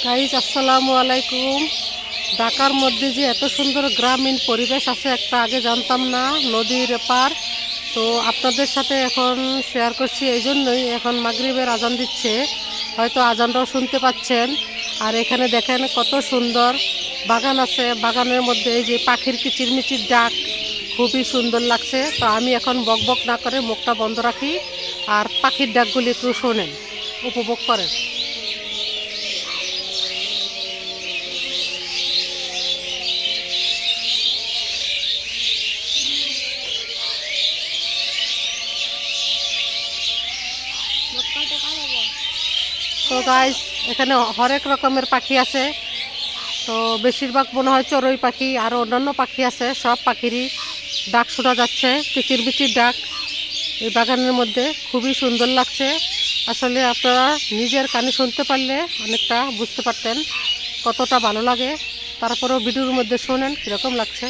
Guys আসসালামু আলাইকুম। ঢাকার মধ্যে যে এত সুন্দর গ্রামীণ পরিবেশ আছে একটা আগে জানতাম না, নদীর পার। তো আপনাদের সাথে এখন শেয়ার করছি, এই জন্যই এখন মাগরিবের আজান দিচ্ছে, হয়তো আজানটাও শুনতে পাচ্ছেন। আর এখানে দেখেন কত সুন্দর বাগান আছে, বাগানের মধ্যে এই যে পাখির কিচিরমিচির ডাক খুবই সুন্দর লাগছে। তো আমি এখন বকবক না করে মুখটা বন্ধ রাখি আর পাখির ডাকগুলি একটু শোনেন, উপভোগ করেন। তো গাইস, এখানে হরেক রকমের পাখি আছে। তো বেশিরভাগ মনে হয় চড়ুই পাখি, আর অন্যান্য পাখি আছে, সব পাখিরই ডাক শোনা যাচ্ছে, কিচিরমিচির ডাক এই বাগানের মধ্যে খুবই সুন্দর লাগছে। আসলে আপনারা নিজের কানে শুনতে পারলে অনেকটা বুঝতে পারতেন কতটা ভালো লাগে। তারপরেও ভিডিওর মধ্যে শোনেন কীরকম লাগছে।